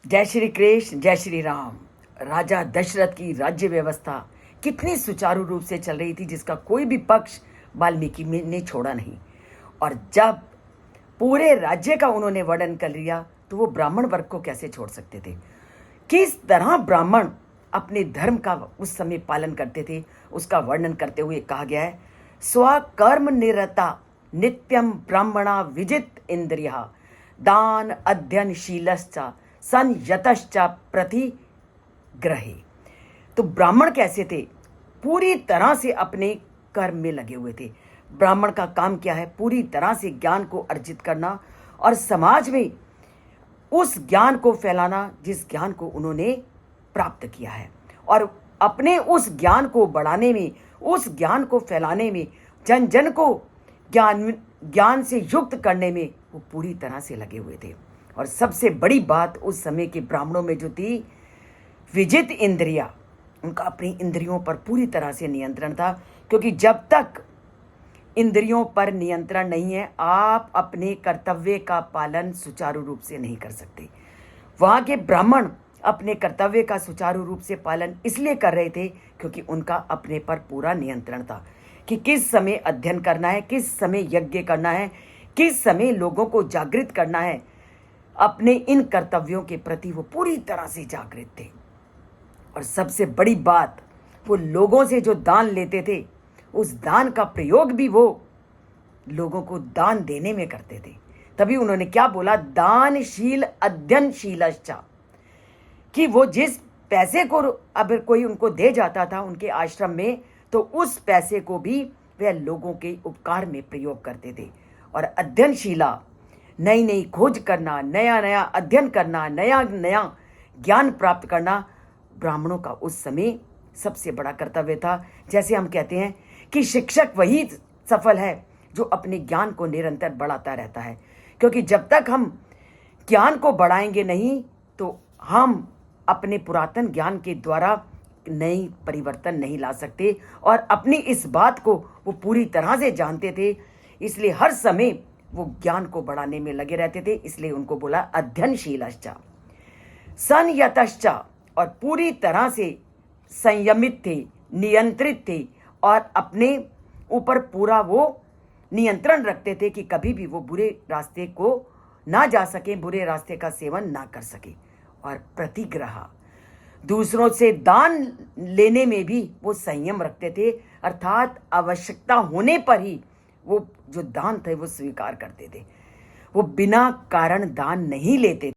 जय श्री कृष्ण, जय श्री राम। राजा दशरथ की राज्य व्यवस्था कितनी सुचारू रूप से चल रही थी, जिसका कोई भी पक्ष वाल्मीकि ने छोड़ा नहीं। और जब पूरे राज्य का उन्होंने वर्णन कर लिया तो वो ब्राह्मण वर्ग को कैसे छोड़ सकते थे। किस तरह ब्राह्मण अपने धर्म का उस समय पालन करते थे, उसका वर्णन करते हुए कहा गया है, स्वकर्म निरता नित्यम ब्राह्मणा विजित इंद्रिया दान अध्ययनशीलश्च संयतश्च प्रतिग्रहे। तो ब्राह्मण कैसे थे? पूरी तरह से अपने कर्म में लगे हुए थे। ब्राह्मण का काम क्या है? पूरी तरह से ज्ञान को अर्जित करना और समाज में उस ज्ञान को फैलाना जिस ज्ञान को उन्होंने प्राप्त किया है, और अपने उस ज्ञान को बढ़ाने में, उस ज्ञान को फैलाने में, जन जन को ज्ञान से युक्त करने में वो पूरी तरह से लगे हुए थे। और सबसे बड़ी बात उस समय के ब्राह्मणों में जो थी, विजित इंद्रिया, उनका अपनी इंद्रियों पर पूरी तरह से नियंत्रण था। क्योंकि जब तक इंद्रियों पर नियंत्रण नहीं है, आप अपने कर्तव्य का पालन सुचारू रूप से नहीं कर सकते। वहाँ के ब्राह्मण अपने कर्तव्य का सुचारू रूप से पालन इसलिए कर रहे थे क्योंकि उनका अपने पर पूरा नियंत्रण था कि किस समय अध्ययन करना है, किस समय यज्ञ करना है, किस समय लोगों को जागृत करना है। अपने इन कर्तव्यों के प्रति वो पूरी तरह से जागृत थे। और सबसे बड़ी बात, वो लोगों से जो दान लेते थे, उस दान का प्रयोग भी वो लोगों को दान देने में करते थे। तभी उन्होंने क्या बोला, दानशील अध्ययनशीलश्च, कि वो जिस पैसे को अगर कोई उनको दे जाता था उनके आश्रम में, तो उस पैसे को भी वह लोगों के उपकार में प्रयोग करते थे। और अध्ययनशीला, नई नई खोज करना, नया नया अध्ययन करना, नया नया ज्ञान प्राप्त करना ब्राह्मणों का उस समय सबसे बड़ा कर्तव्य था। जैसे हम कहते हैं कि शिक्षक वही सफल है जो अपने ज्ञान को निरंतर बढ़ाता रहता है। क्योंकि जब तक हम ज्ञान को बढ़ाएंगे नहीं, तो हम अपने पुरातन ज्ञान के द्वारा नई परिवर्तन नहीं ला सकते। और अपनी इस बात को वो पूरी तरह से जानते थे, इसलिए हर समय वो ज्ञान को बढ़ाने में लगे रहते थे। इसलिए उनको बोला अध्ययनशीलश्च संयतश्च, और पूरी तरह से संयमित थे, नियंत्रित थे, और अपने ऊपर पूरा वो नियंत्रण रखते थे कि कभी भी वो बुरे रास्ते को ना जा सके, बुरे रास्ते का सेवन ना कर सके। और प्रतिग्रह, दूसरों से दान लेने में भी वो संयम रखते थे, अर्थात आवश्यकता होने पर ही वो जो दान थे वो स्वीकार करते थे। वो बिना कारण दान नहीं लेते थे।